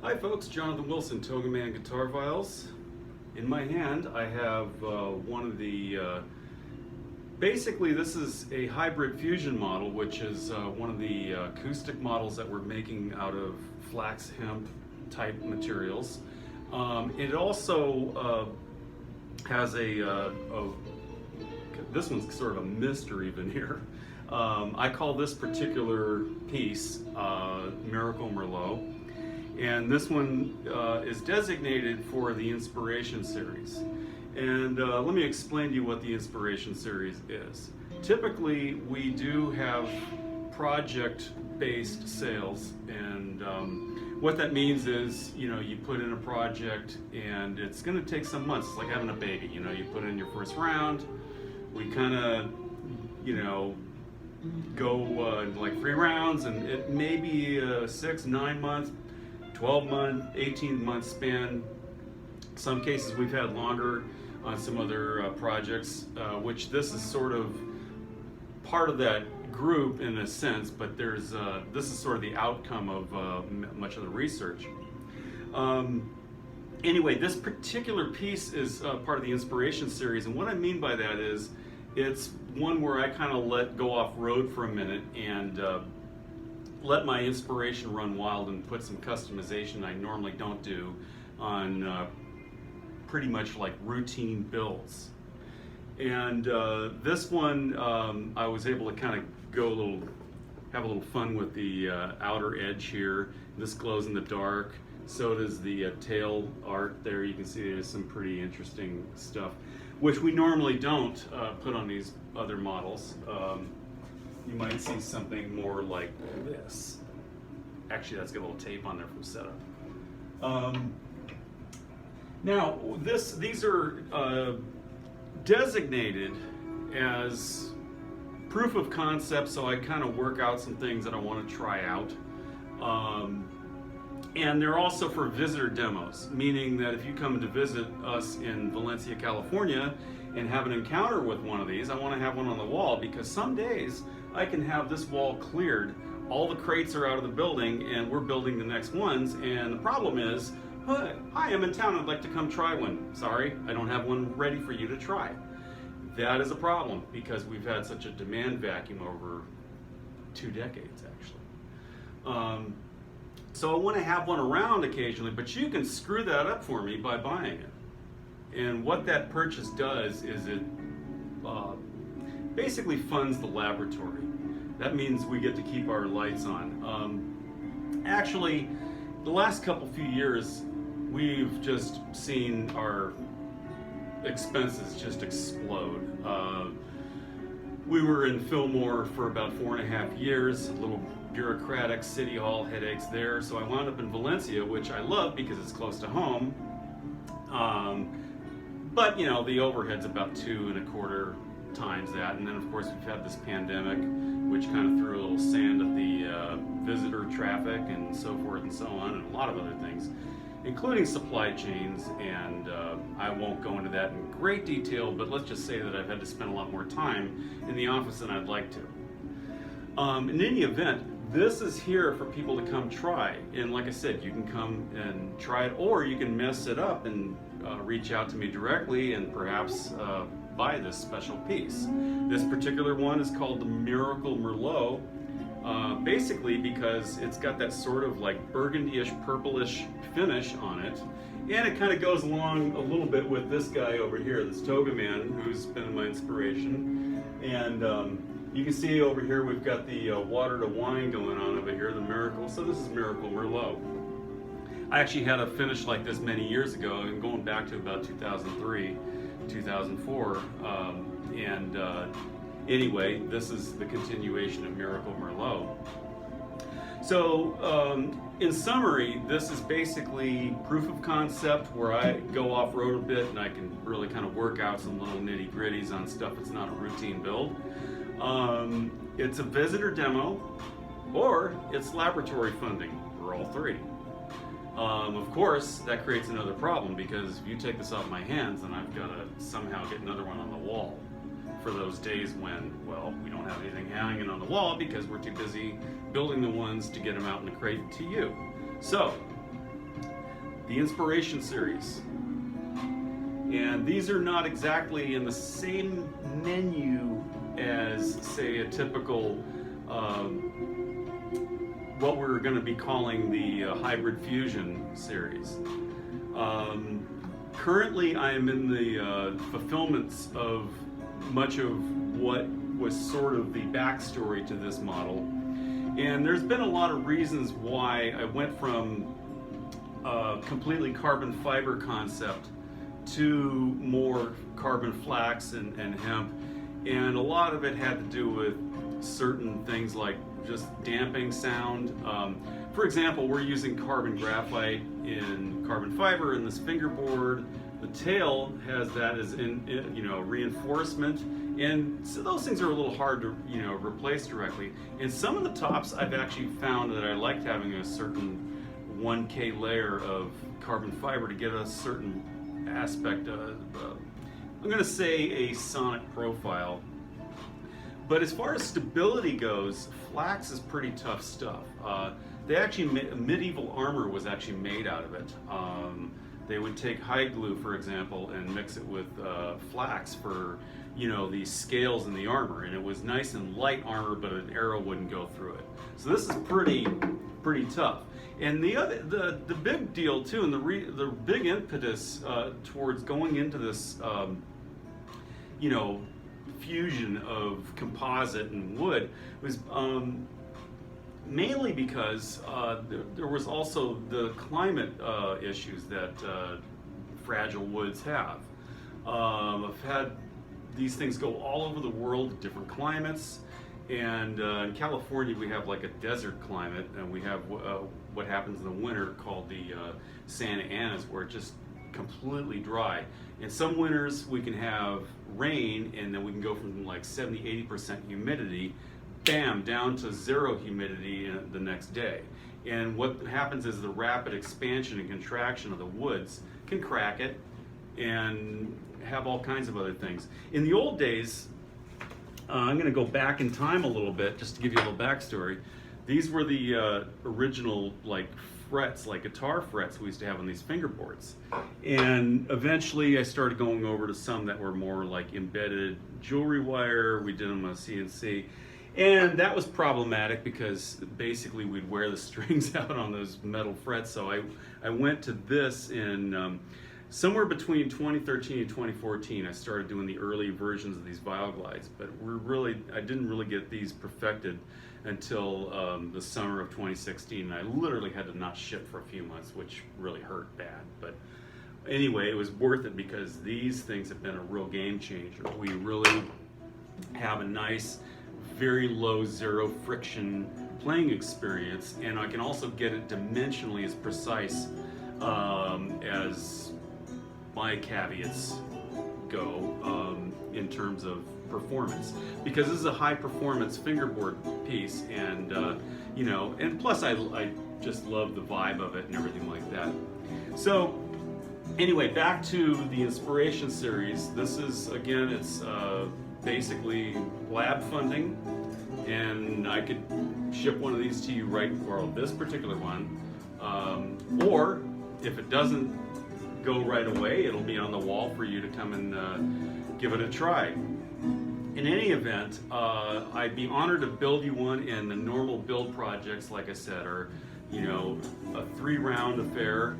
Hi folks, Jonathan Wilson, TogaMan GuitarViols. In my hand I have one of the, basically this is a hybrid fusion model, which is one of the acoustic models that we're making out of flax hemp type materials. It also has this one's sort of a mystery veneer. I call this particular piece Miracle Merlot. And this one is designated for the Inspiration Series. And let me explain to you what the Inspiration Series is. Typically, we do have project-based sales, and what that means is, you put in a project and it's going to take some months. It's like having a baby. You put in your first round, we kind of, go like 3 rounds, and it may be a 6, 9 month, 12-month, 18-month span. Some cases we've had longer on some other projects, which this is sort of part of that group in a sense, but this is sort of the outcome of much of the research. Anyway, this particular piece is part of the Inspiration Series, and what I mean by that is it's one where I kind of let go off road for a minute and let my inspiration run wild and put some customization I normally don't do on pretty much like routine builds. And this one, I was able to kind of have a little fun with the outer edge here. This glows in the dark. So does the tail art there. You can see there's some pretty interesting stuff, which we normally don't put on these other models. You might see something more like this. Actually, that's got a little tape on there from setup. Now, these are designated as proof of concept, so I kind of work out some things that I want to try out. And they're also for visitor demos, meaning that if you come to visit us in Valencia, California, and have an encounter with one of these, I want to have one on the wall, because some days I can have this wall cleared, all the crates are out of the building, and we're building the next ones, and the problem is, hi, I'm in town, I'd like to come try one. Sorry, I don't have one ready for you to try. That is a problem, because we've had such a demand vacuum over 2 decades, actually. So I want to have one around occasionally, but you can screw that up for me by buying it. And what that purchase does is it basically funds the laboratory. That means we get to keep our lights on. Actually, the last few years, we've just seen our expenses just explode. We were in Fillmore for about 4.5 years, a little bureaucratic city hall headaches there, so I wound up in Valencia, which I love because it's close to home. But the overhead's about 2.25 times that, and then of course we've had this pandemic, which kind of threw a little sand at the visitor traffic and so forth and so on, and a lot of other things, including supply chains, and I won't go into that in great detail, but let's just say that I've had to spend a lot more time in the office than I'd like to. In any event, this is here for people to come try, and like I said, you can come and try it, or you can mess it up and reach out to me directly and perhaps buy this special piece. This particular one is called the Miracle Merlot, basically because it's got that sort of like burgundy-ish, purplish finish on it, and it kind of goes along a little bit with this guy over here, this TogaMan, who's been my inspiration. And you can see over here we've got the water to wine going on over here, the Miracle. So this is Miracle Merlot. I actually had a finish like this many years ago, and going back to about 2003, 2004. Anyway, this is the continuation of Miracle Merlot. So, in summary, this is basically proof of concept where I go off-road a bit and I can really kind of work out some little nitty-gritties on stuff that's not a routine build. It's a visitor demo, or it's laboratory funding, or all three. Of course, that creates another problem, because if you take this off my hands, then I've got to somehow get another one on the wall for those days when, well, we don't have anything hanging on the wall because we're too busy building the ones to get them out in the crate to you. So, the Inspiration series. And these are not exactly in the same menu as, say, a typical, what we're going to be calling the Hybrid Fusion series. Currently, I am in the fulfillments of much of what was sort of the backstory to this model. And there's been a lot of reasons why I went from a completely carbon fiber concept to more carbon flax and hemp. And a lot of it had to do with certain things like just damping sound. For example, we're using carbon graphite in carbon fiber in this fingerboard. The tail has that as reinforcement, and so those things are a little hard to replace directly. And some of the tops I've actually found that I liked having a certain 1K layer of carbon fiber to get a certain aspect of, I'm going to say, a sonic profile. But as far as stability goes, flax is pretty tough stuff. They actually, medieval armor was actually made out of it. They would take hide glue, for example, and mix it with flax for, the scales in the armor. And it was nice and light armor, but an arrow wouldn't go through it. So this is pretty tough. And the big deal too, and the big impetus towards going into this, fusion of composite and wood was mainly because there was also the climate issues that fragile woods have. I've had these things go all over the world, different climates, and in California we have like a desert climate, and we have what happens in the winter called the Santa Anas, where it just completely dry. And some winters we can have rain, and then we can go from like 70-80% humidity, bam, down to zero humidity the next day. And what happens is the rapid expansion and contraction of the woods can crack it and have all kinds of other things. In the old days, I'm going to go back in time a little bit just to give you a little backstory. These were the original frets, like guitar frets we used to have on these fingerboards. And eventually I started going over to some that were more like embedded jewelry wire. We did them on CNC. And that was problematic because basically we'd wear the strings out on those metal frets. So I went to this in somewhere between 2013 and 2014. I started doing the early versions of these viol glides, but I didn't really get these perfected until the summer of 2016. And I literally had to not ship for a few months, which really hurt bad. But anyway, it was worth it because these things have been a real game changer. We really have a nice, very low zero friction playing experience, and I can also get it dimensionally as precise as my caveats go in terms of performance, because this is a high performance fingerboard piece, and and plus I just love the vibe of it and everything like that. So anyway, back to the Inspiration series. This is, again, it's basically lab funding, and I could ship one of these to you right, or this particular one, or if it doesn't go right away, it'll be on the wall for you to come and give it a try. In any event, I'd be honored to build you one, and the normal build projects, like I said, are a 3-round affair.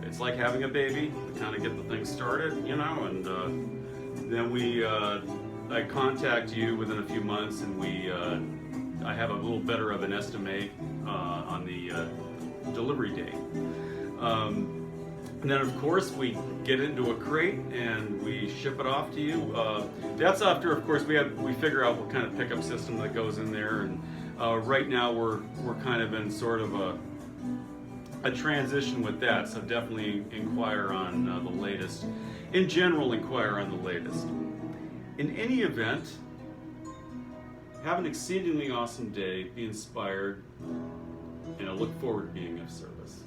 It's like having a baby to kind of get the thing started, and then I contact you within a few months, and I have a little better of an estimate on the delivery date. And then, of course, we get into a crate and we ship it off to you. That's after, of course, we figure out what kind of pickup system that goes in there. And right now we're kind of in sort of a transition with that. So definitely inquire on the latest. In general, inquire on the latest. In any event, have an exceedingly awesome day. Be inspired, and I look forward to being of service.